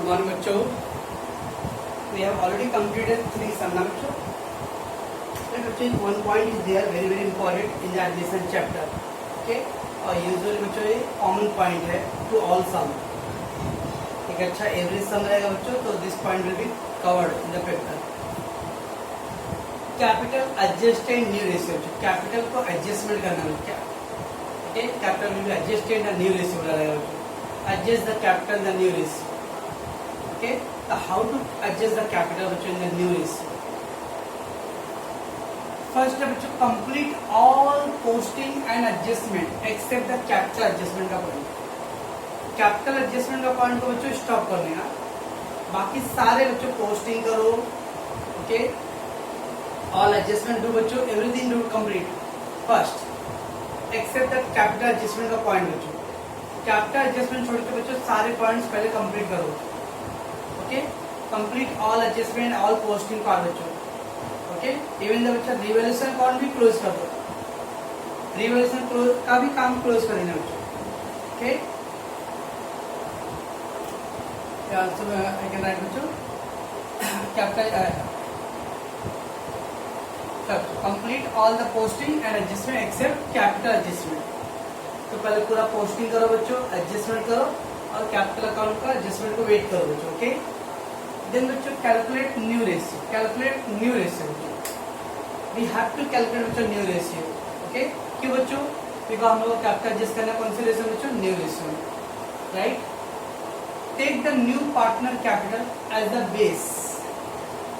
morning बच्चों. We have already completed 3 sum now बच्चों. Then बच्चों one point is there very very important in the addition chapter. Okay. और usually बच्चों ये common point है to all sum. एक अच्छा every sum रहेगा बच्चों, तो this point will be covered in the paper. Capital adjust and new ratio. Capital को एडजस्टमेंट करना है क्या. Okay. Capital will be adjust and new ratio रहेगा. Adjust the capital the new ratio. Okay. So how to adjust the capital between the new ratio? First step to complete all posting and adjustment except the capital adjustment का point. Capital adjustment का point को बच्चों stop करने का. बाकी सारे बच्चों posting करो. Okay. All adjustment do बच्चों, everything do complete first except the capital adjustment का point बच्चों. कैपिटल एडजस्टमेंट छोड़ के बच्चों सारे पॉइंट्स पहले कंप्लीट करो. Okay. Complete all adjustment all posting part बच्चों. ओके. इवन द बच्चा रिवैल्यूएशन अकाउंट भी क्लोज कर दो. रिवैल्यूएशन क्लोज का भी काम क्लोज कर देना बच्चों. Okay. Also I can write बच्चों capital complete all the posting and adjustment except capital adjustment. तो पहले पूरा पोस्टिंग करो बच्चों, एडजस्टमेंट करो और कैपिटल अकाउंट का एडजस्टमेंट को वेट करो बच्चों. ओके. देन बच्चों calculate new ratio. Calculate new ratio बच्चों. वी हैव टू कैलकुलेट बच्चों न्यू रेशियो. ओके. क्यों बच्चों? बिकॉज हम लोग कैपिटल एडजस्ट करना कौन सी रेशियो बच्चों? New ratio. Right. Take the new partner capital as the base.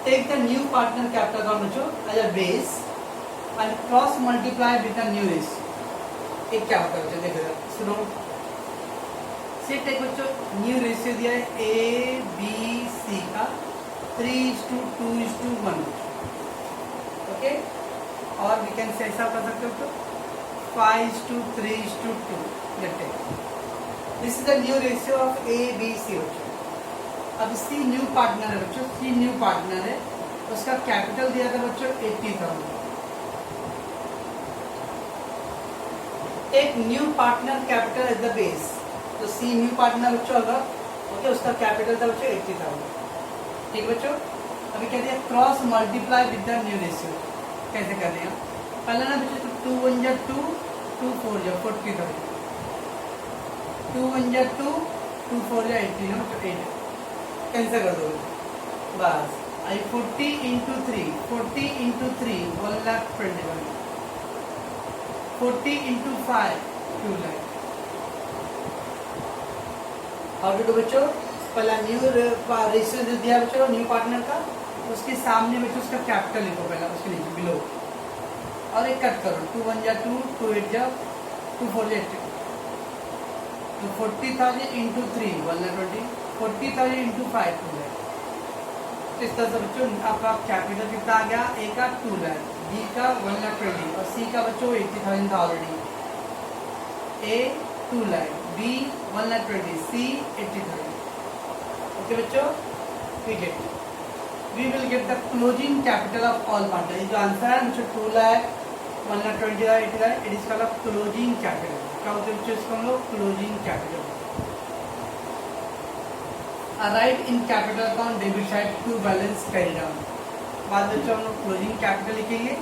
Take the new partner capital account बच्चों as a base and cross multiply with the new ratio. एक क्या होता है बच्चों, देखो सुनो. सेट एक बच्चों न्यू रेशियो दिया है ए बी सी का 3:2:1. ओके. और वी कैन से ऐसा कर सकते हो बच्चों 5:3:2. This is the new ratio of A B C बच्चों. अब सी न्यू पार्टनर है बच्चों. सी न्यू पार्टनर है, उसका कैपिटल दिया था बच्चों 80,000. एक new partner capital as the base. तो सी न्यू पार्टनर बच्चों होगा. ओके. उसका कैपिटल था बच्चों 80,000. ठीक बच्चों. अभी कहते हैं cross multiply with the new ratio. कैसे करते हैं? पहले ना बच्चों 2 1 जा 2 2 4 जा 40,000. 2 1 जा 2 2 4 जा 80 ना बच्चों 8. कैंसिल कर दो बस. आई 40 into 3 40 into 3 1,21,000. 40 into 5 2 lakh. How to do बच्चों? पहला न्यू रेशियो जो दिया बच्चों न्यू पार्टनर का, उसके सामने बच्चों उसका कैपिटल लिखो पहला, उसके नीचे बिलो और एक कट करो. 2 1 जा 2 2 8 जा 2 4 जा 80. तो 40,000 into 3 1,20,000. 40,000 into 5 2 lakh. इस तरह से बच्चों आपका कैपिटल कितना आ गया? ए का 2 लाख, बी का 1,20,000 और सी का बच्चों 80,000 था ऑलरेडी. ए 2 लाख, बी 1,20,000, सी 80,000. ओके बच्चों. We will get the closing capital of all partner. जो आंसर है बच्चों 2 लाख 1,20,000 80,000. It is called closing capital. क्या होते हैं बच्चों इसको हम लोग? Closing capital. Right in capital account debit side to balance carry down. बाद में हम लोग क्लोजिंग कैपिटल लिखेंगे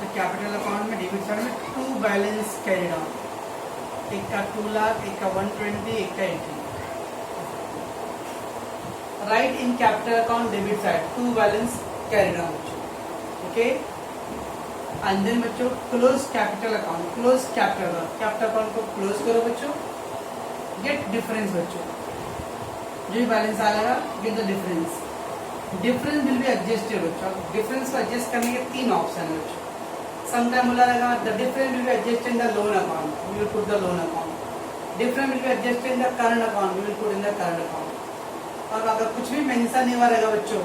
तो कैपिटल अकाउंट में डेबिट साइड में 2 बैलेंस कैरी डाउन. एक का 2 लाख, एक का 120, एक का 80. Right in capital account debit side 2 balance carry down. Okay. And then बच्चों close capital account. Close capital account को क्लोज करो बच्चों. गेट डिफरेंस बच्चों. जो भी बैलेंस आएगा get the difference. Difference will be adjusted बच्चों. डिफरेंस को एडजस्ट करने के 3 ऑप्शन है बच्चों. समटाइम बोला रहेगा the difference will be adjusted in the loan account, we will put the loan account. Difference will be adjusted in the current account, we will put in the current account. और अगर कुछ भी mention नहीं हुआ रहेगा बच्चों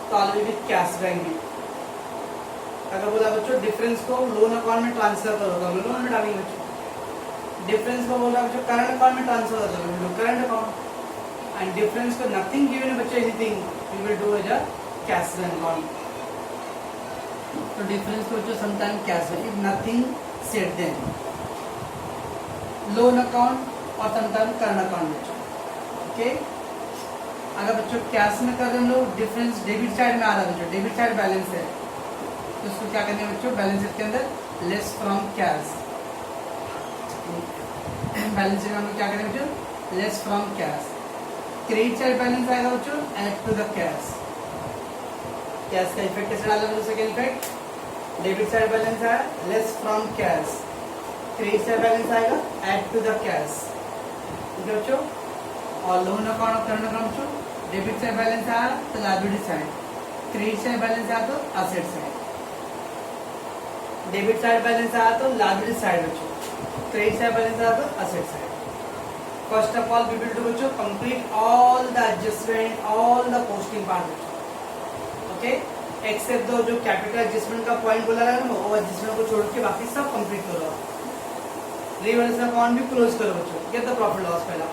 तो already with cash bank में. अगर बोला बच्चों डिफरेंस को लोन अकाउंट में ट्रांसफर करो तो हम लोन में डालेंगे बच्चों. डिफरेंस को बोला बच्चों करंट अकाउंट में ट्रांसफर करो करंट अकाउंट. एंड डिफरेंस को नथिंग गिवन है बच्चों anything we will do as a cash bank account. तो डिफरेंस को बच्चों sometime cash bank if nothing set then loan account और समटाइम करंट अकाउंट बच्चों. ओके. अगर बच्चों कैश में कर रहे हम लोग, डिफरेंस डेबिट साइड में आ रहा है बच्चों, डेबिट साइड बैलेंस है, तो उसको क्या करना है बच्चों, बैलेंस शीट के अंदर less from cash, balance sheet में हम लोग क्या करेंगे बच्चों, less from cash. Credit side balance आएगा बच्चों add to the cash. Cash का इफेक्ट कैसे डाला बच्चों, second effect, debit side balance है less from cash, credit side balance आएगा ऐड टू द कैश, ठीक है बच्चों। और लोन अकाउंट और करंट अकाउंट बच्चों, डेबिट साइड बैलेंस आया तो liability side, credit side balance आया तो asset side, debit side balance आया तो लायबिलिटी साइड बच्चों, क्रेडिट साइड बैलेंस आया तो asset side. First of all we will do बच्चों complete all the adjustment, all the posting part बच्चों, okay, except दो जो कैपिटल एडजस्टमेंट का पॉइंट बोला है ना, वो एडजस्टमेंट को छोड़ के बाकी सब कंप्लीट करो। रीवैल्यूएशन अकाउंट भी क्लोज करो बच्चों, गेट द प्रॉफिट लॉस पहला।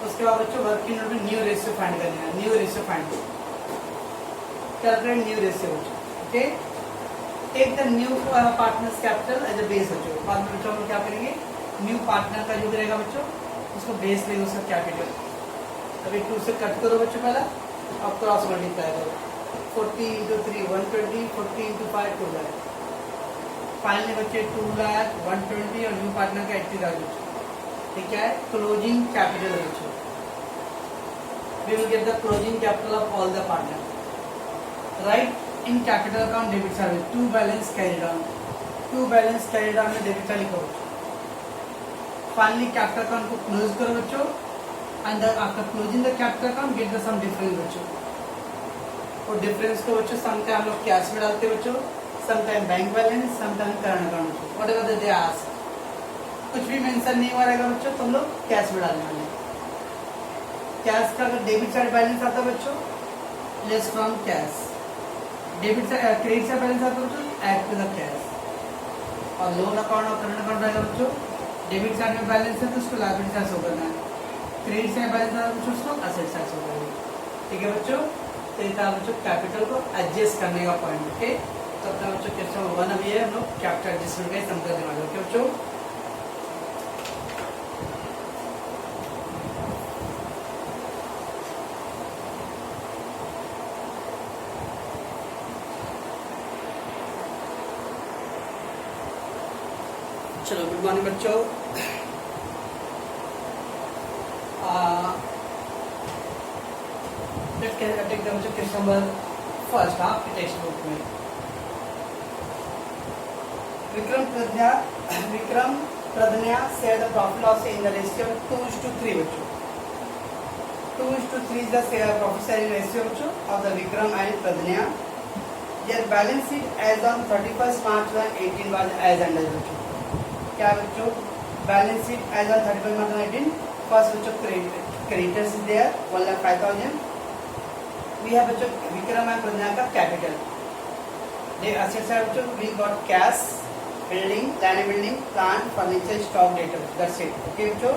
उसके बाद बच्चों वर्किंग नोट में न्यू रेशियो फाइंड करना है, new ratio find, calculate new ratio बच्चों, okay. Take the new partners capital as a base बच्चों, बाद में बच्चों हम क्या करेंगे, न्यू पार्टनर का जो भी रहेगा बच्चों उसको बेस लेंगे उसका कैपिटल। अभी 2 से कट करो बच्चों पहला, अब क्रॉस मल्टीप्लाई करो, 40 इंटू 3 120, 40 इंटू 5 2 लाख, फाइनली बच्चे 2 लाख 120 और न्यू पार्टनर का 80,000 बच्चों, ठीक है। क्लोजिंग कैपिटल बच्चों, we will get the closing capital of all the partner, right। in capital account debit side 2 balance carried on, 2 balance carried on में debit side लिखो बच्चों। फाइनली कैपिटल अकाउंट को close करो बच्चों, and after closing the capital account get the sum difference बच्चों। और difference को बच्चों समटाइम हम लोग कैश में डालते हैं बच्चों, sometime bank balance, sometime current account बच्चों, व्हाटएवर दे आस्क। कुछ भी मेंशन नहीं हुआ रहेगा बच्चों तो हम लोग कैश में डालने वाले। कैश का अगर डेबिट साइड बैलेंस आता है बच्चों less from cash, debit side credit side balance आता है बच्चों ऐड टू द कैश, और लोन अकाउंट और करंट अकाउंट रहेगा बच्चों, डेबिट साइड में बैलेंस है तो उसको लायबिलिटी साइड शो करना है, क्रेडिट साइड बैलेंस है तो उसको असेट साइड शो करना है, ठीक है बच्चों। तो ये था बच्चों कैपिटल को एडजस्ट करने का पॉइंट, ओके। तो अपना बच्चों क्वेश्चन 1 अभी है, हम लोग कैपिटल एडजस्टमेंट का सम करने वाले, ओके बच्चों। चलो गुड मॉर्निंग बच्चों। Take the question number first half के टेक्स्ट बुक में Vikram Pragya share the profit loss in the ratio 2:3 बच्चों। 2:3 is the profit sharing ratio बच्चों of the Vikram and Pradnya. Their balance sheet as on 31st March 2018 was as under बच्चों। क्या बच्चों balance sheet as on 31 March 2018, first बच्चों creditors is there 1,05,000, we have बच्चों Vikram and प्रज्ञा का capital, दे assets है बच्चों we got cash, building, land and building, plant, furniture, stock, debtor, that's it, okay बच्चों।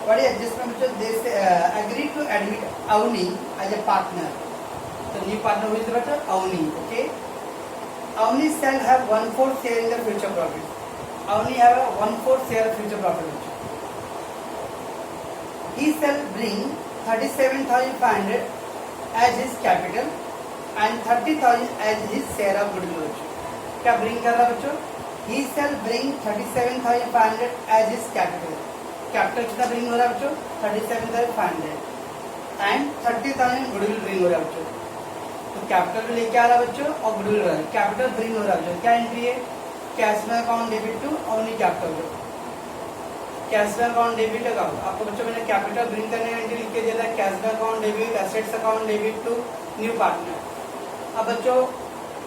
What is adjustment बच्चों, they agree to admit Avani as a partner, तो new partner हुई थी बच्चों Avani, okay. Avani shall have 1/4 share in the future profit, Avni have a 1/4 share of future profit. He shall bring 37,500 as his capital and 30,000 as his share of goodwill. क्या bring कर रहा है बच्चों? He shall bring 37,500 as his capital. Capital कितना bring हो रहा है बच्चों? 37,500 and 30,000 goodwill bring हो रहा है बच्चों। तो कैपिटल भी लेके आ रहा है बच्चों और गुडविल हो रहा है, कैपिटल bring हो रहा है बच्चों। क्या एंट्री है? कैश में account debit to only capital, cash में अकाउंट डेबिट अकाउंट आपको बच्चों मैंने कैपिटल ब्रिंग करने का एंट्री लिख के दिया था, कैश में account debit, assets account debit to new partner. अब बच्चों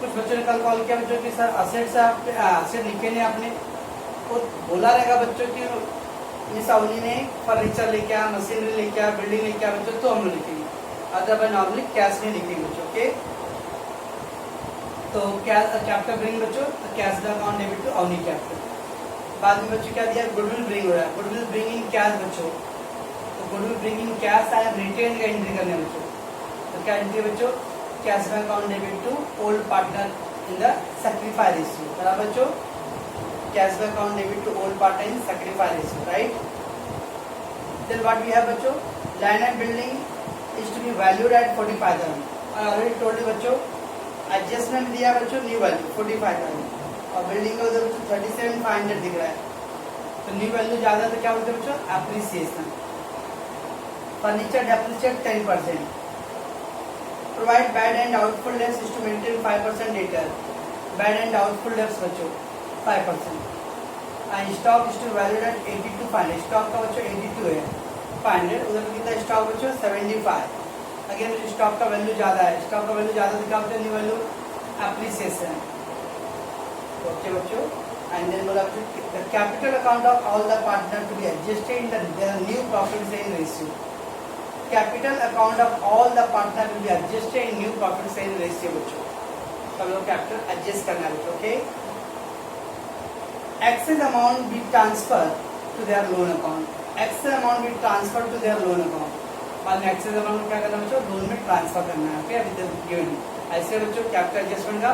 कुछ बच्चों ने कल कॉल किया बच्चों की सर असेट्स असेट लिखे नहीं आपने, वो बोला रहेगा बच्चों की मिस अवनी ने फर्नीचर लेके आया, मशीनरी लेके आया, बिल्डिंग लेके आया बच्चों, तो हम लोग लिखेंगे, अदरवाइज नॉर्मली कैश नहीं लिखेंगे बच्चों, ओके। तो कैपिटल ब्रिंग बच्चों कैश का account debit to Avani capital. बाद में बच्चों क्या दिया, गुडविल ब्रिंग हो रहा है, गुडविल ब्रिंग इन कैश बच्चों, तो goodwill bring in cash I am written का एंट्री करने बच्चों, तो क्या एंट्री बच्चों, कैश का account debit to old partner in the sacrifice ratio, बराबर बच्चों, कैश का account debit to old partner in sacrifice ratio, right. Then what we have बच्चों, land and building is to be valued at 45,000। और already told बच्चों adjustment दिया बच्चों new value 45,000 और building का उधर बच्चों 37,500 दिख रहा है, तो न्यू वैल्यू ज्यादा तो क्या बोलते हैं बच्चों appreciation. Furniture depreciate 10%। Provide bad and doubtful debts is to maintain 5% debtor. Bad and doubtful debts बच्चों 5%। And stock is to valued at 82,500। Stock का बच्चों 82 है 500, उधर कितना स्टॉक बच्चों 75। अगेन स्टॉक का वैल्यू ज्यादा है, स्टॉक का वैल्यू ज्यादा दिखा होता है न्यू वैल्यू एप्रिसिएशन। ओके बच्चों, एंड देन बोला बच्चों the capital account of all the partner to be adjusted in the new profit sharing ratio. Capital account of all the partner to be adjusted in new profit sharing ratio बच्चों। सब लोग capital adjust करना है बच्चों। Okay, excess amount be transfer to their loan account. Excess amount be transfer to their loan account. बाद में excess amount क्या करना बच्चों लोन में ट्रांसफर करना है। ओके, अभी तक गिवन ऐसे बच्चों कैपिटल एडजस्टमेंट का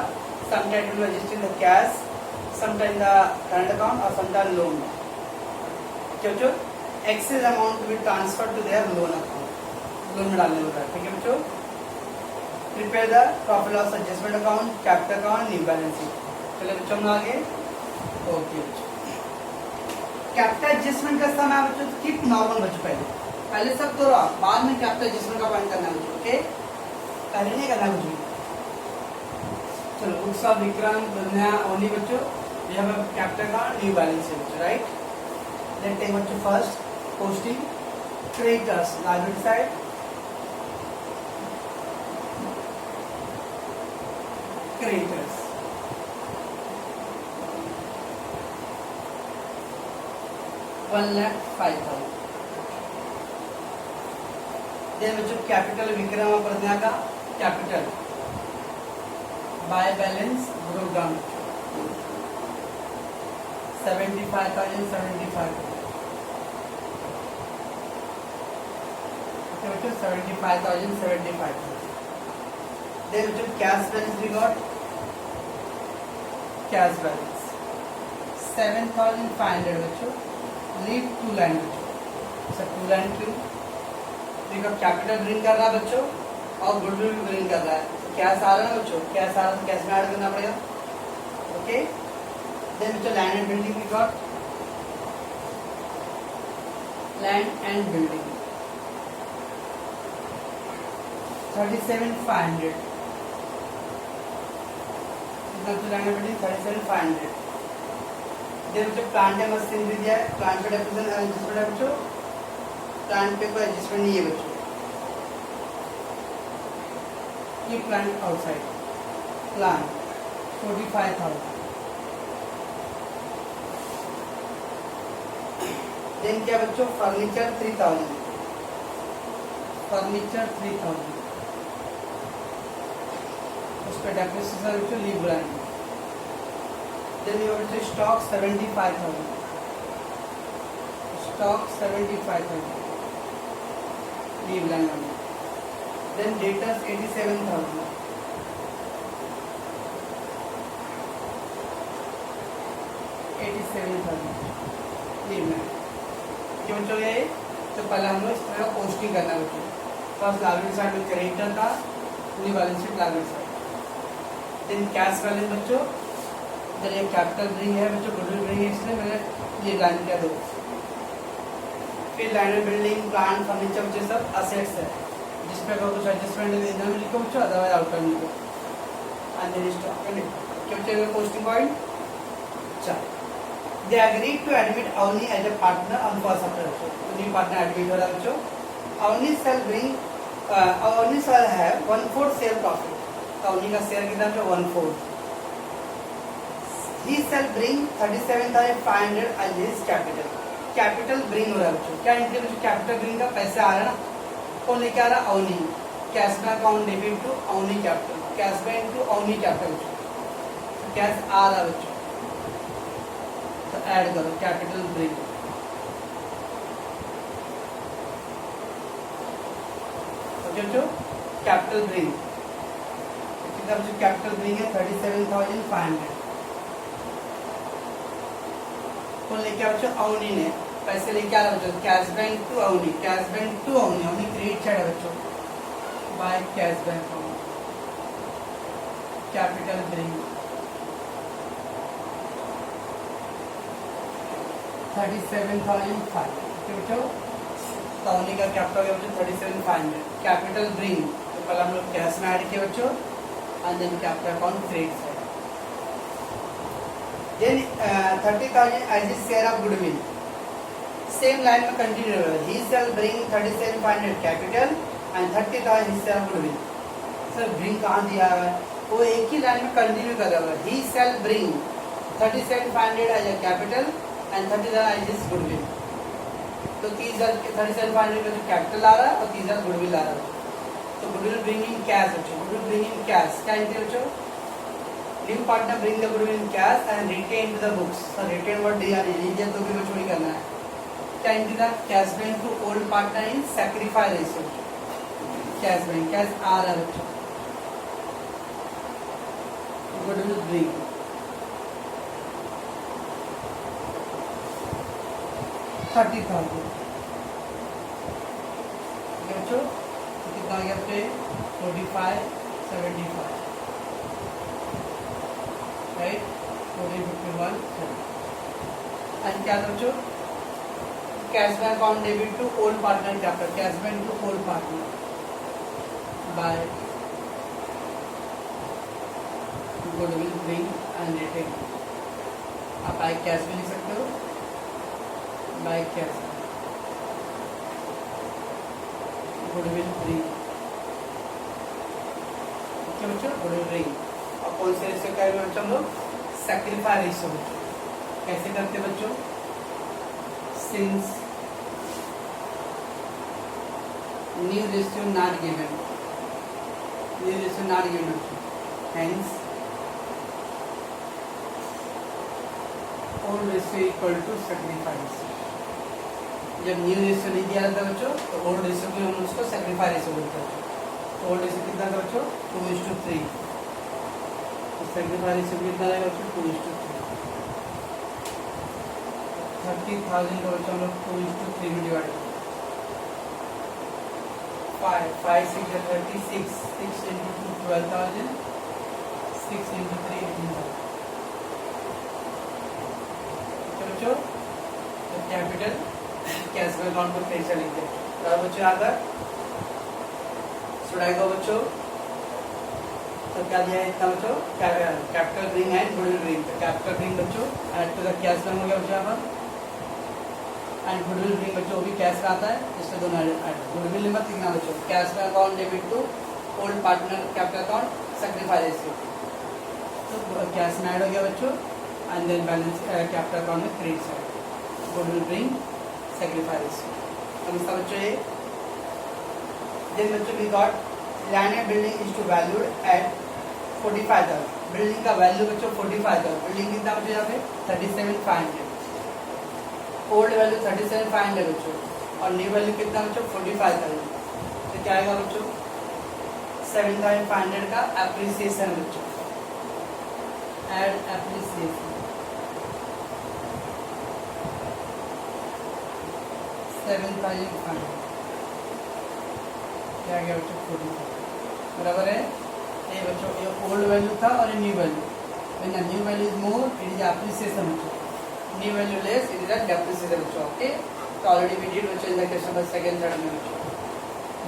sometime to adjust in the cash, sometime the current account और समटाइम लोन। बच्चों excess amount to be transfer to their loan account, loan में डालने होता है। ठीक है बच्चों, prepare the profit loss adjustment account, capital account, new balance sheet. चलिए बच्चों हम आगे। ओके बच्चों, कैपिटल एडजस्टमेंट का समय बच्चों कीप नॉर्मल बच्चों, पहले सब करो आप, बाद में कैपिटल एडजस्टमेंट का पॉइंट करना है बच्चों। ओके, पहले नहीं करना कुछ भी। चलो books of Vikram Pragya only बच्चों, ये हमें कैपिटल का न्यू बैलेंस है बच्चों, राइट। लेट्स टेक बच्चों first posting creditors liability side, creditors 1,05,000। Then बच्चों कैपिटल विक्रम और प्रज्ञा का capital by balance brought down 75,075। बच्चों 75,075। देन बच्चों cash balance we got, cash balance 7,500 बच्चों। लीव 2 लाइन बच्चों, सर 2 लाइन क्यों? बिकॉज कैपिटल ब्रिंग कर रहा है बच्चों और गुडविल भी ब्रिंग कर रहा है, कैश आ रहा है ना बच्चों, कैश आ रहा है तो कैश में ऐड करना पड़ेगा। ओके, देन बच्चों land and building we got, land and building 37,500। Land and building 37,500। Then बच्चों प्लांट एंड मशीन भी दिया है, प्लांट पे डेप्रिसिएशन एडजस्टमेंट है बच्चों, प्लांट पे कोई एडजस्टमेंट नहीं है बच्चों। ये प्लांट आउटसाइड प्लांट 45,000। देन क्या बच्चों फर्नीचर 3,000, फर्नीचर 3,000 उस पर डेप्रिसिएशन बच्चों लीव ब्रांड। देन ये बच्चों stock 75,000, stock 75,000 leave brand. Then debtors 87,000, 87,000 ये क्यों बच्चों ये, तो पहले हम लोग इस तरह पोस्टिंग करना है बच्चों। फर्स्ट लायबिलिटी साइड में क्रेडिटर का new balance sheet liability side. Then cash balance बच्चों, इधर ये कैपिटल ब्रिंग है बच्चों, गुडविल ब्रिंग है, इसलिए मैंने ये लाइन किया दो। फिर land and building plant furniture बच्चे सब असेट्स है, जिसपे अगर कुछ एडजस्टमेंट इधर में लिखो बच्चों, अदरवाइज आउटर में लिखो। एंड देन स्टॉक क्या बच्चों पोस्टिंग पॉइंट। अच्छा, they agree to admit Avani as a partner on first after बच्चों, न्यू पार्टनर एडमिट हो रहा है बच्चों। Avani shall bring, Avani shall है 1/4 शेयर प्रॉफिट, अवनी का शेयर कितना बच्चों 1/4। He shall bring 37,500 as his capital, capital bring हो रहा है बच्चों। क्या इंक्रीज बच्चों कैपिटल ब्रिंग का पैसा आ रहा है ना, कौन लेके आ रहा अवनी, कैश में account debit to Avani capital, cash में इनटू अवनी कैपिटल बच्चों, तो कैश आ रहा बच्चों, तो ऐड करो कैपिटल ब्रिंग। बच्चों कैपिटल ब्रिंग कितना बच्चों, कैपिटल ब्रिंग है 37,500, कौन लेके आ बच्चों अवनी ने, पैसे लेके आ रहा बच्चों, cash bank to Avani, cash bank to Avani, Avani credit side है बच्चों, by cash bank Avani, capital bring 37,500, बच्चों तो अवनी का कैपिटल हो गया बच्चों 37,500, कैपिटल ब्रिंग तो पहले हम लोग कैश में ऐड किए बच्चों, and then capital account credit side, then 30,000 as his share of goodwill, same line में कंटिन्यू होगा, he shall bring 37,500 capital and 30,000 his share of goodwill. Sir bring कहाँ दिया है, वो एक ही लाइन में कंटिन्यू कर रहा है, he shall bring 37,500 as a capital and 30,000 as his goodwill. तो 37,500 का जो कैपिटल आ रहा है और 30,000 गुडविल आ रहा है, तो गुडविल ब्रिंगिंग कैश बच्चों, गुडविल ब्रिंगिंग कैश क्या है बच्चों, new partner bring the goodwill in cash and retain the books, sir retain word दिया नहीं दिया तो भी बच्चों ही करना है, क्या इनकी था cash bank to old partner in sacrifice ratio, cash bank cash आ रहा है बच्चों, गुडविल ब्रिंग 30,000 बच्चों, कितना आ गया पे 45, 75 राइट, 41, एंड क्या बच्चों, cash bank on debit to old partner capital, cash bank to old partner by goodwill bring and retain, आप बाय कैश भी लिख सकते हो, बाय कैश गुडविल ब्रिंग, ठीक है बच्चों, गुडविल ब्रिंग, और कौन से रेशियो का बच्चों हम लोग सैक्रिफाइस रेशियो बच्चों, कैसे करते बच्चों, since new ratio not given, new ratio not given hence old ratio equal to sacrifice, जब न्यू रेशियो नहीं दिया जाता बच्चों तो ओल्ड रेशियो को हम उसको सैक्रिफाइस रेशियो बोलते हैं, तो ओल्ड रेशियो कितना था बच्चों 2:3, तो सैक्रिफाइस रेशियो कितना रहेगा बच्चों 2:3, 30,000 को बच्चों हम लोग 2:3 में डिवाइड करें, 5 6 36, 6 into 2 12,000, 6 into 3 18,000, तो बच्चों कैपिटल कैश बैंक अकाउंट को फिर से लिखते हैं, और बच्चों आकर सुनाएगा बच्चों, तो क्या दिया है इतना बच्चों, capital bring and goodwill bring, तो कैपिटल ब्रिंग बच्चों add to the cash bank हो गया बच्चों यहाँ पर, एंड गुडविल ब्रिंग बच्चों वो भी कैश का आता है, इससे दोनों ऐड, गुडविल नंबर कितना बच्चों, cash bank account debit to old partner capital account sacrifice ratio, तो कैश में ऐड हो गया बच्चों, and then balance capital account में credit side, goodwill bring sacrifice, अब इसका बच्चों ये देन बच्चों we got land and building is to valued at 45,000, building का वैल्यू बच्चों 45,000, बिल्डिंग कितना बच्चों यहाँ पे 37,500, ओल्ड वैल्यू 37,500 बच्चों, और न्यू वैल्यू कितना बच्चों 45,000, तो क्या आएगा बच्चों 7,500 का एप्रिसिएशन बच्चों, एड एप्रिसिएशन 7,500, क्या गया बच्चों 40,000, बराबर है, ये बच्चों ये ओल्ड वैल्यू था और ये new value, when the new value is more it is appreciation बच्चों, new value less it is a depreciation बच्चों, ओके, तो ऑलरेडी वी डिड बच्चों in the question number second third में बच्चों,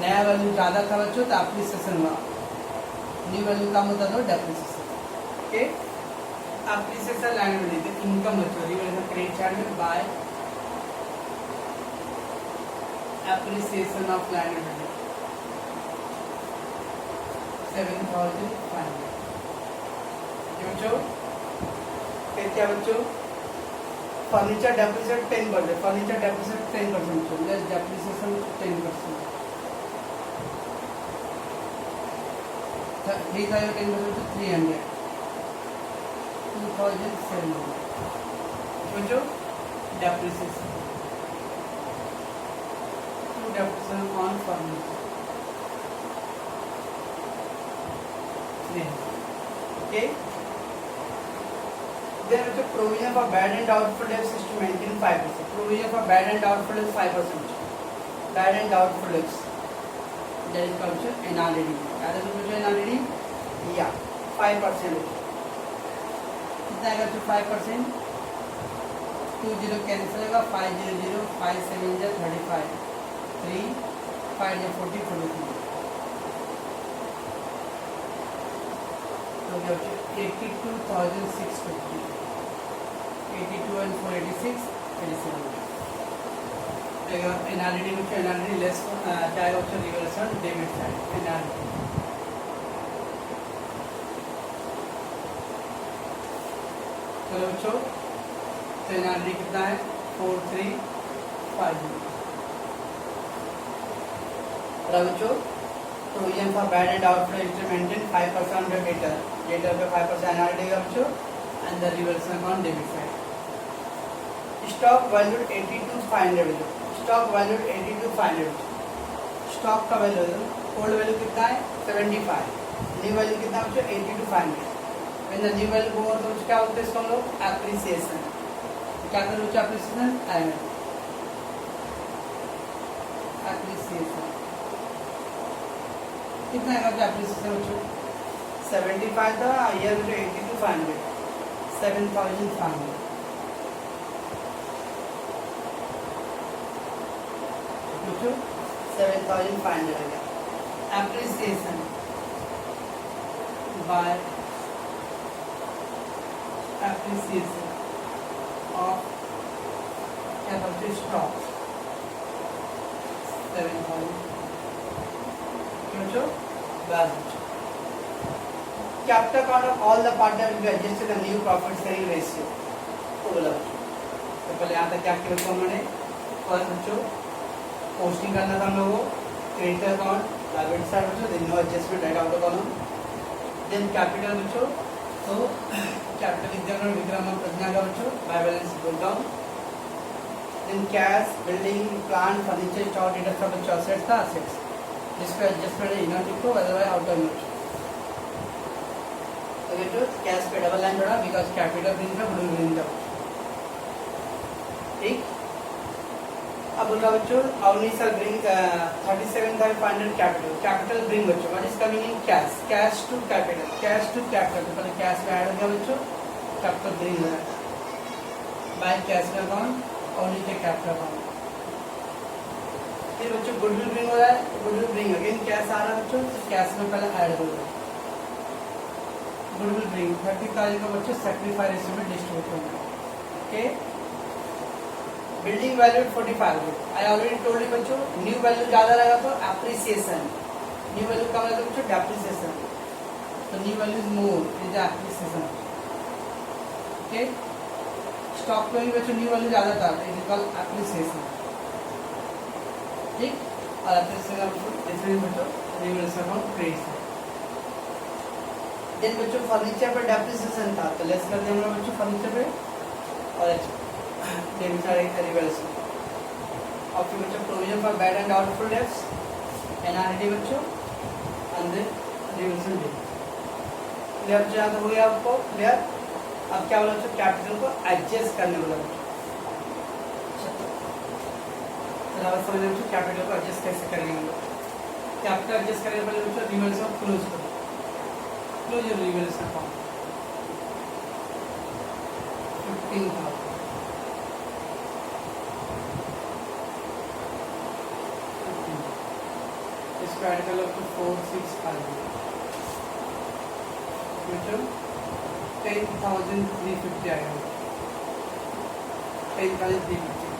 नया वैल्यू ज़्यादा था बच्चों तो एप्रिसिएशन हुआ, न्यू वैल्यू कम होता तो depreciation, okay, appreciation land value थे इनकम बच्चों, रिवर्स क्रेडिट साइड में by appreciation of land value 7,500, बच्चों फिर क्या बच्चों, फर्नीचर डेप्रिसिएट 10%, फर्नीचर डेप्रिसिएट 10% बच्चों, लेस डेप्रिसिएशन 10%, 3,000 10% to 300, 2,700 बच्चों depreciation, depreciation on furniture, okay, Then बच्चों provision for bad and doubtful debts is to maintain 5%. Provision for bad and doubtful is 5%. Bad and doubtful debts. That is called NRD. क्या है बच्चों NRD? Yeah, 5%. कितना आएगा बच्चों 5%? 20 cancel होगा 500 57 जा 35 3 5 जा 40 43 तो क्या बच्चों 82,650 82 and 486 87 आएगा एनआरडी में क्या एनआरडी लेस जाएगा बच्चों रिवर्स और डेबिट साइड एनआरडी चलो बच्चों तो एनआरडी कितना है 4350 बच्चों provision for bad and doubtful is to maintain 5% of the debtor पे 5% एनआरडी का बच्चों and the reverse account debit side. Stock valued 82,500 stock valued 82,500 stock का वैल्यू ओल्ड वैल्यू कितना है 75 न्यू वैल्यू कितना बच्चों 82,500 when the new value go तो क्या होता है इसको हम लोग appreciation क्या करते हैं appreciation appreciation कितना है का appreciation बच्चों 75 था year बच्चों 82,500 7,500 बच्चों 7,500 है appreciation by appreciation of capital stocks 7,000 बच्चों balance capital account of all the partners will be adjusted the new profit sharing ratio तो बोला बच्चों तो पहले यहाँ तक क्या किया बच्चों हमने फर्स्ट बच्चों पोस्टिंग करना था हम लोगों क्रेडिट अकाउंट लायबिलिटी साइड बच्चों then no adjustment right out column then capital बच्चों तो कैपिटल विद्यारण विक्रम प्रज्ञा का बच्चों बाय बैलेंस गोल down then cash building plant furniture stock debtor सब बच्चों असेट्स था असेट्स जिसको एडजस्टमेंट है इनर लिखो अदरवाइज आउट ऑफ बच्चों तो बच्चों कैश पे डबल लाइन जोड़ा बिकॉज कैपिटल ब्रिंग का गुड ब्रिंग का ठीक अब बोल रहा बच्चों Avani sir bring 37,500 capital bring बच्चों what is coming in cash to capital तो पहले कैश में ऐड हो गया बच्चों कैपिटल ब्रिंग हो रहा बाय कैश अकाउंट अवनी के कैपिटल अकाउंट फिर बच्चों गुडविल ब्रिंग हो रहा है गुडविल ब्रिंग अगेन कैश आ रहा है बच्चों कैश में पहले ऐड हो रहा है गुडविल ब्रिंग 30,000 का बच्चों सैक्रिफाइस रेशियो में डिस्ट्रीब्यूट होगा okay building value 45 I already told you बच्चों न्यू वैल्यू ज्यादा रहेगा तो एप्रिसिएशन न्यू वैल्यू कम रहेगा तो बच्चों डेप्रिसिएशन तो new value is more is appreciation okay stock पे भी बच्चों न्यू वैल्यू ज्यादा था इट इज कॉल्ड एप्रिसिएशन ठीक और एप्रिसिएशन का डिफरेंस बच्चों न्यू वैल्यू से हम क्रेडिट देन बच्चों फर्नीचर पे डेप्रिसिएशन था तो लेस कर देंगे बच्चों फर्नीचर पे और डेबिट साइड रिवर्स और फिर बच्चों provision for bad and doubtful debts NRD बच्चों and then reversal debt clear बच्चों यहाँ तो हो गया आपको क्लियर अब क्या बोला बच्चों कैपिटल को एडजस्ट करने बोला बच्चों समझ बच्चों कैपिटल को एडजस्ट कैसे करेंगे हम लोग कैपिटल एडजस्ट करने पहले बच्चों रिवर्स ऑफ क्लोज करो क्लोज योर रिवर्स अकाउंट 15,000 इसको ऐड कर लो तो 4,650 बच्चों 10,350 आएगा 10,350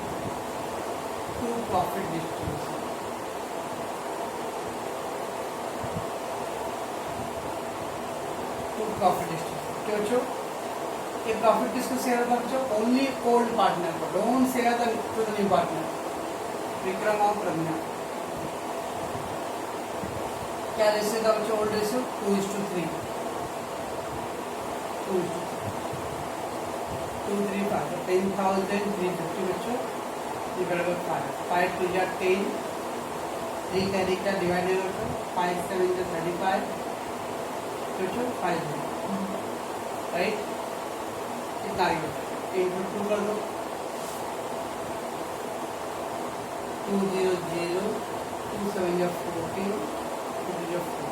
टू प्रॉफिट डिस्ट्रीब्यूशन क्या बच्चों ये प्रॉफिट किसको शेयर होगा बच्चों ओनली ओल्ड पार्टनर को don't share the two the new partner Vikram और प्रज्ञा क्या रेशियो था बच्चों ओल्ड रेशियो 2:3 2:3 10,350 बच्चों डिवाइडेड बाय 5 2 जा 10 3 का डिवाइडेड बच्चों 5 7 जा 35 बच्चों 5 राइट इतना आगे इंटू 2 कर दो 200 2 7 या 14 2 0 4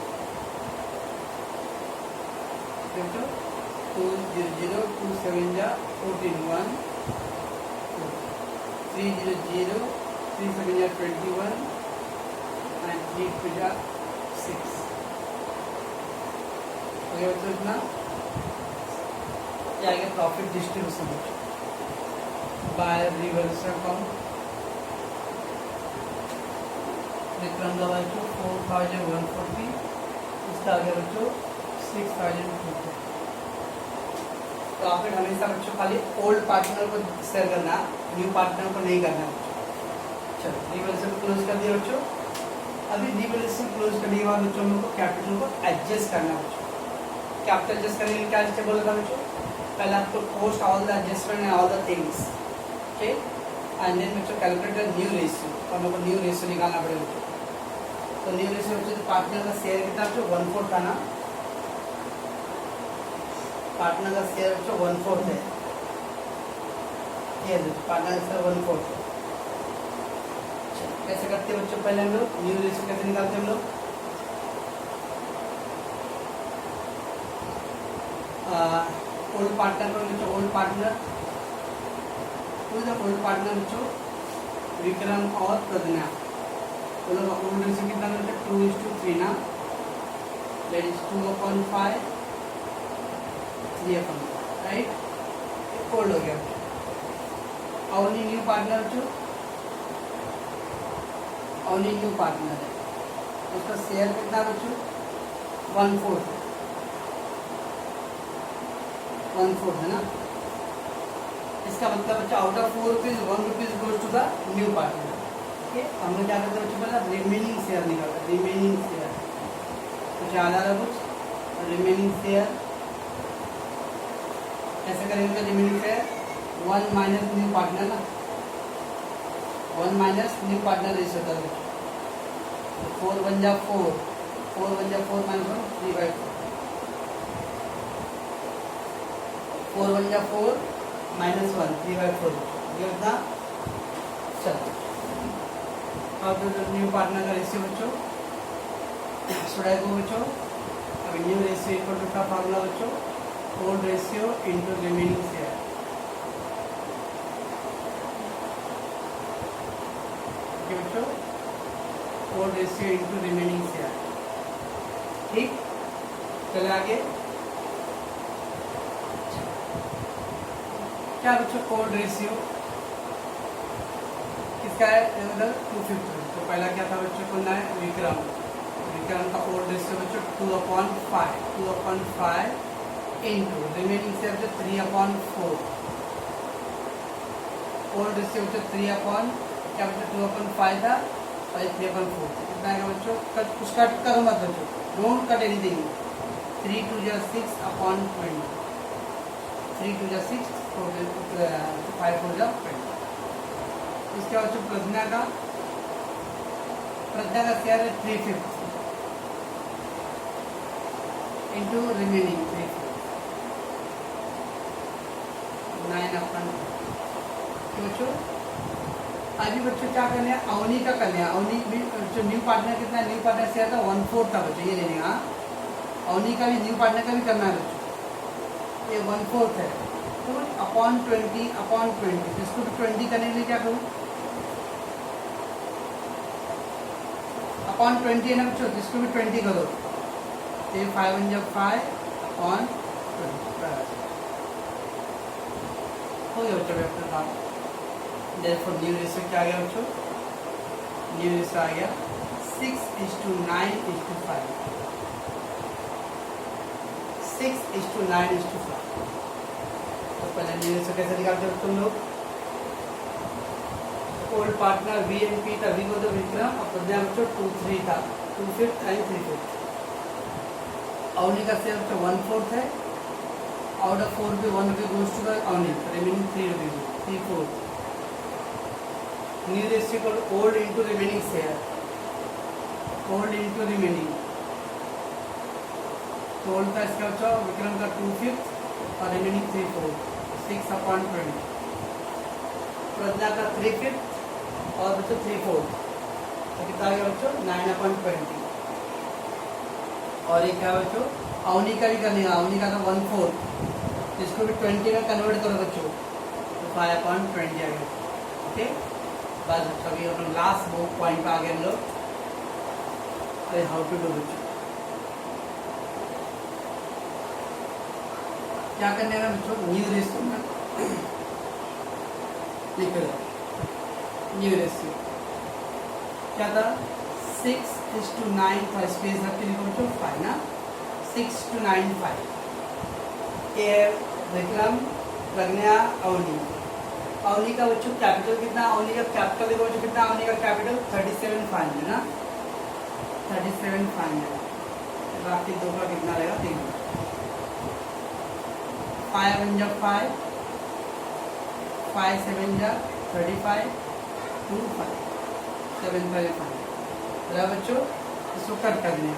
देखो 200 2 7 या 14 1 300 3 7 या 21 and 3 2 या 6 ओके बच्चों इतना क्या आगे profit distribution by reverse account Vikram का बच्चों 4140 इसका आगे बच्चों 6002 प्रॉफिट हमेशा बच्चों खाली ओल्ड पार्टनर को शेयर करना न्यू पार्टनर को नहीं करना बच्चों। चलो रिवर्सल क्लोज कर दिया बच्चों। अभी रिवर्सल क्लोज करने के बाद बच्चों हम लोग को कैपिटल को एडजस्ट करना बच्चों। कैपिटल एडजस्ट करने के लिए क्या बोला था बच्चों, पहले आपको post all the adjustment and all the things okay and then बच्चों कैलकुलेट द न्यू रेशियो, तो हम लोग को न्यू रेशियो निकालना पड़ेगा बच्चों। तो न्यू रेशियो बच्चों पार्टनर का शेयर कितना बच्चों 1/4 था ना, पार्टनर का शेयर बच्चों 1/4 है, ये पार्टनर का शेयर 1/4 है। कैसे करते हैं बच्चों, पहले हम लोग न्यू रेशियो कैसे निकालते हैं हम लोग, ओल्ड पार्टनर को बच्चों ओल्ड पार्टनर बच्चों विक्रम और प्रज्ञा ओल्ड रेशियो कितना बच्चों 2:3 ना, दैट इज 2/5 3/5 राइट, ओल्ड हो गया। ओनली न्यू पार्टनर बच्चों ओनली न्यू पार्टनर है, उसका शेयर कितना बच्चों 1/4 है ना। इसका मतलब बच्चा out of 4 rupees 1 rupees goes to the new partner. ठीक है, हम लोग क्या करते हैं बच्चों, पहले रिमेनिंग शेयर निकालते हैं। रिमेनिंग शेयर कुछ याद आ रहा है, कुछ रिमेनिंग शेयर ऐसे करेंगे। Remaining share 1 minus new partner ना, 1 माइनस न्यू पार्टनर रेशियो होता है। 4 1 जा 4 4 1 जा 4 माइनस 1 3/4 4 1 जा 4 माइनस 1 3/4 ये होता। चलो अब न्यू पार्टनर का रेशियो बच्चों सुडाई को बच्चों, अब न्यू रेशियो इक्वल टू का फार्मूला बच्चों old ratio into remaining share. बच्चों old ratio into remaining share. ठीक, चले आगे। क्या बच्चों ओल्ड रेशियो किसका है, 250। तो पहला क्या था बच्चों को ना है विक्रम का ओल्ड रेशियो बच्चों 2/5 इनटू रिमेनिंग शेयर बच्चों 3/4। ओल्ड रेशियो बच्चों 3 क्या बच्चों 2/5 था और 3/4 कितना आएगा बच्चों, कुछ कट करो मत बच्चों, डोंट कट एनीथिंग। 3 2 जा 6/20 3 2 जा 6 5 4 जा 20। इसके बाद प्रज्ञा का शेयर है 3/5 इंटू रिमेनिंग 3/5 9/2। बच्चों अभी बच्चों क्या करना है, अवनी का करना है। अवनी भी जो न्यू पार्टनर कितना, न्यू पार्टनर शेयर था 1/4 था बच्चों, ये लेने का। अवनी का भी न्यू पार्टनर का भी करना है बच्चों, ये 1/4 है। तो /20 इसको भी 20 करने के लिए क्या करूँ, /20 है ना बच्चों, इसको भी 20 करो। तो 5 1 जब 5/20 हो गया बच्चों अपना काम। Therefore न्यू रेशियो क्या आ गया बच्चों, न्यू रेशियो आ गया 6:9:5 6:9:5। तो पहले न्यू रेशियो कैसे निकालते हो तुम लोग, ओल्ड पार्टनर VNP था, वी को तो विक्रम और प्रज्ञा बच्चों 2/3 था, 2/5 एंड 3/5। अवनी का शेयर बच्चों 1/4 है, आउट ऑफ 4 रुपये 1 रुपये goes to the Avani, remaining 3 रुपये 3/4। न्यू रेशियो को old into remaining share, old into remaining. तो ओल्ड का इसका बच्चा विक्रम का 2/5 और रिमेनिंग 3/4, 6/20, प्रज्ञा का 3/5 और बच्चों 3/4, तो कितना आ गया बच्चों 9/20। और ये क्या बच्चों अवनी का भी करने का, अवनी का 1/4, इसको भी 20 में कन्वर्ट करो बच्चों, तो 5/20 आ गया। ओके, बस बच्चों अभी अपना लास्ट वो पॉइंट पे आ गए हम लोग, अरे हाउ टू डू बच्चों। क्या करने का बच्चों, न्यू रेशियो में लिख लो, न्यू रेशियो क्या था 6:9 था, स्पेस रख के लिखो बच्चों 5 ना, 6:9 5। ये विक्रम, प्रज्ञा, अवनी। अवनी का बच्चों कैपिटल कितना, अवनी का कैपिटल देखो बच्चों कितना, अवनी का कैपिटल 37,500 ना, 37,500। बाकी दो का कितना रहेगा देखो, 5 1 जा 5, 5 7 जा 35, 2 5, 7 5 5 बच्चों। इसको कट कर दें,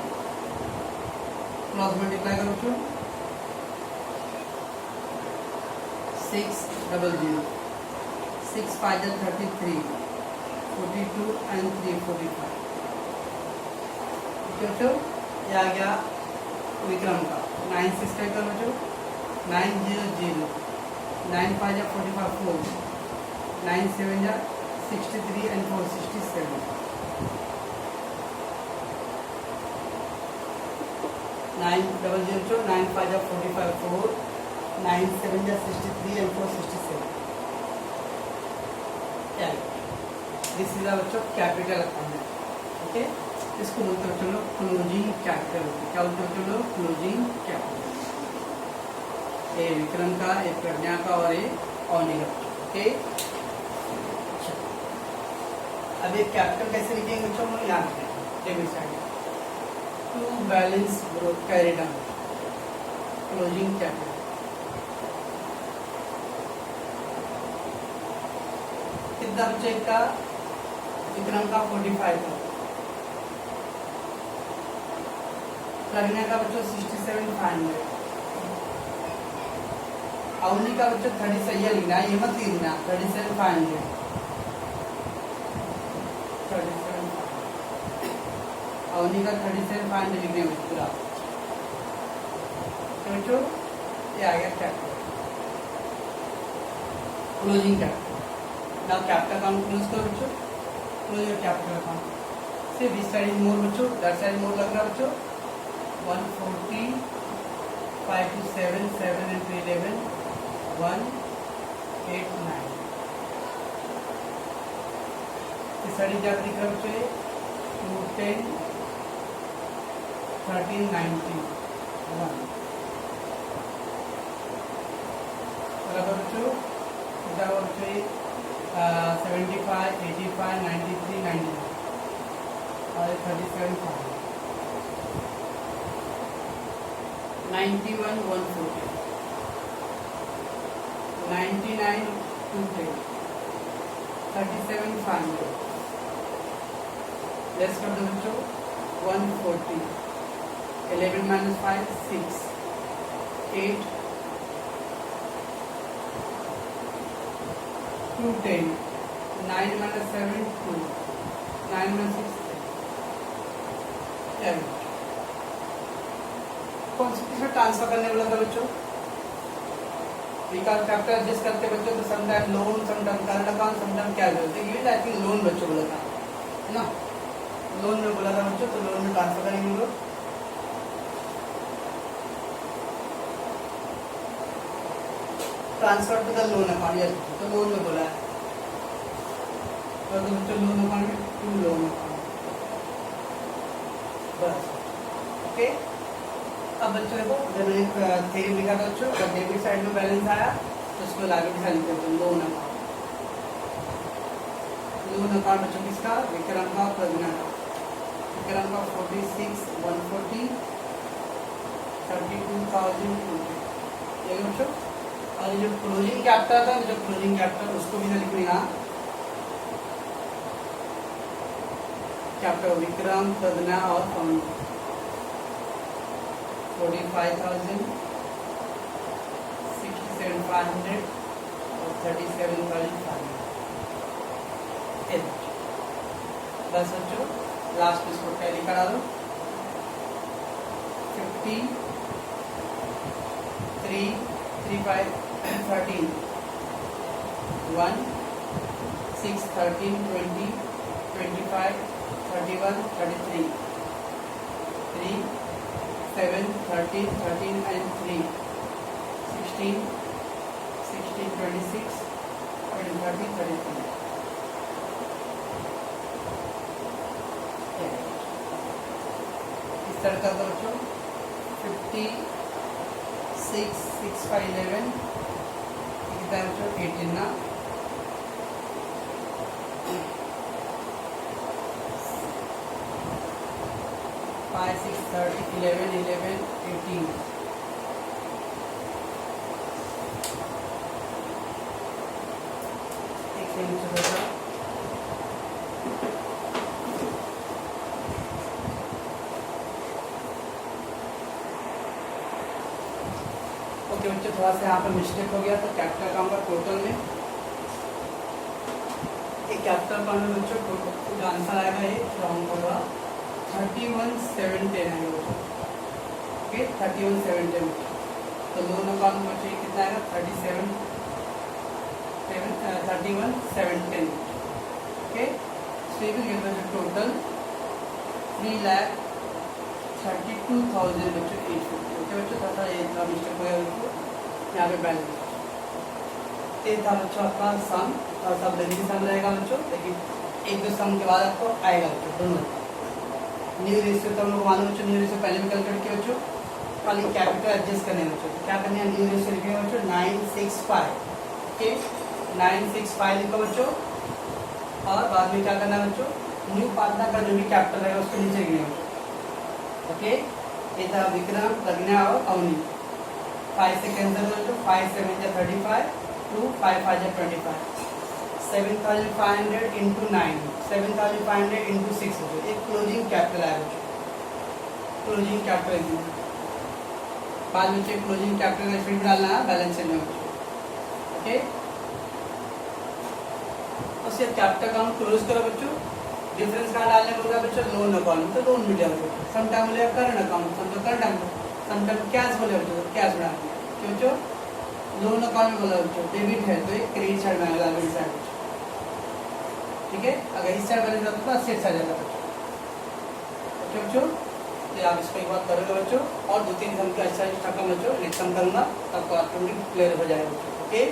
क्रॉस मल्टीप्लाई करो बच्चों, 600, 6 5 जा 33, 42 and 3 45। बच्चों ये आ गया विक्रम का। 9 6 का करो बच्चों, 900, 9 5 जा 45 4, 9 7 जा 63 and 4 67, 900, 9 5 जा 45 4, 9 7 जा 63 and 4 67। दिस इज बच्चों कैपिटल अकाउंट। ओके, इसको बोलते हैं बच्चों लोग क्लोजिंग कैपिटल। क्या बोलते हैं बच्चों लोग, क्लोजिंग कैपिटल। ये विक्रम का, एक प्रज्ञा का और ये अवनी का। ओके, अब ये कैपिटल कैसे लिखेंगे बच्चों, हम लोग याद रखें debit side to balance growth carried on, closing capital. कितना बच्चे का, विक्रम का 45 था, प्रज्ञा का बच्चों 67,500, अवनी का बच्चों 30 सही है लिखना, ये मत लिखना 37,500, 37,500 अवनी का 37,500 लिखने में पूरा। तो बच्चों ये आ गया capital, closing capital. Now capital account close करो बच्चों, क्लोज योर कैपिटल अकाउंट। से दिस साइड इज मोर बच्चों, दैट साइड मोर लग रहा है बच्चों। 140, 5 to 7, 7 and 3 11, 1 8 9। इस साइड क्या दिख रहा है बच्चों, 2 10, 13 19 1 बराबर बच्चों। क्या बच्चों 75 85 93 99 और 37 5, 91 140, 99 210, 37 500। लेस कर दो बच्चों 140, 11 minus 5 6, 8 210, 9 minus 7 2, 9 minus 6 10। कौन सी चीज ट्रांसफर करने वाला था बच्चों, विकास कैपिटल एडजस्ट करते बच्चों, तो sometime loan, sometime current account, sometime क्या बोलते हैं, ये आई थिंक लोन बच्चों बोला था, है ना, लोन में बोला था बच्चों, तो लोन में ट्रांसफर करेंगे हम लोग। Transfer to the loan account, yes तो लोन में बोला है, तो बच्चों loan account to loan account बस। ओके, अब बच्चों देखो जब एक थ्योरी लिखा था बच्चों, अगर डेबिट साइड में बैलेंस आया तो उसको लाइबिलिटी साइड लिखते हैं लोन अकाउंट। लोन अकाउंट बच्चों किसका, विक्रम का, प्रज्ञा का। विक्रम का 46 140, 32,000 ये बच्चों। और ये जो क्लोजिंग कैपिटल था, जो क्लोजिंग कैपिटल उसको भी लिखने का, कैपिटल विक्रम, प्रज्ञा और अवनी। 45,000, 67 37,500 और 37,500। बस बच्चों लास्ट में इसको टैली करा दो। 50 3 3 5 13 1 6 13 20 25 31 33 3 7 13 13 and 3 16 16 26 20 30 33। इस तरह का बच्चों 50 6 6 5 11 कितना बच्चों 18 ना 5 6 30 11 11 18। एक सेकंड छोटा ओके बच्चों थोड़ा सा यहाँ पर मिस्टेक हो गया। तो कैपिटल अकाउंट का टोटल में एक कैपिटल अकाउंट में बच्चों जो आंसर आएगा ये रॉन्ग होगा 31,710 आएगा बच्चों। ओके 31,710। तो लोन अकाउंट में बच्चों कितना आएगा 31,710। ओके सो ये भी बच्चों टोटल 3,32,000 बच्चों 850। ओके बच्चों थोड़ा सा ये मिस्टेक हो गया बच्चों यहाँ पे बैलेंस। ये था बच्चों आपका सम और सब लेनी सम रहेगा बच्चों, लेकिन एक दो सम के बाद आपको आएगा बच्चों दोनों। न्यू रेशियो तो हम लोग मालूम बच्चों, न्यू रेशियो पहले भी कैलकुलेट किया बच्चों, खाली कैपिटल एडजस्ट करने हैं बच्चों। क्या करने हैं न्यू रेशियो लिखेंगे बच्चों 965। ओके 965 लिखो बच्चों और बाद में क्या करना है बच्चों न्यू पार्टनर का जो भी कैपिटल रहेगा उसको नीचे लिखना बच्चों। ओके ये था विक्रम प्रज्ञा और अवनी। 5 से कैंसिल बच्चों 5 7 या 35 2 5 5 या 25 7,500 इंटू 9 7,500 इंटू 6 बच्चों एक क्लोजिंग कैपिटल आया बच्चों। क्लोजिंग कैपिटल बाद में क्लोजिंग कैपिटल का स्पीड डालना है बैलेंस शीट में बच्चों। ओके उसके कैपिटल अकाउंट क्लोज करो बच्चों। डिफरेंस कहाँ डालने बोला बच्चों लोन अकाउंट तो लोन मिल जाएगा बच्चों। समटाइम बोले करंट अकाउंट समटाइम कैश बोले बच्चों कैश डालना क्यों बच्चों लोन अकाउंट में बोला बच्चों डेबिट है तो एक क्रेडिट साइड में आएगा डेबिट साइड बच्चों। ठीक है अगर इस साइड बैलेंस आता तो सेट आ जाएगा बच्चों। ओके बच्चों तो आप इसको एक बार करोगे बच्चों और 2-3 सम के अच्छा खत्म बच्चों नेक्स्ट सम करूँगा आपको ऑटोमेटिक क्लियर हो जाएगा बच्चों। ओके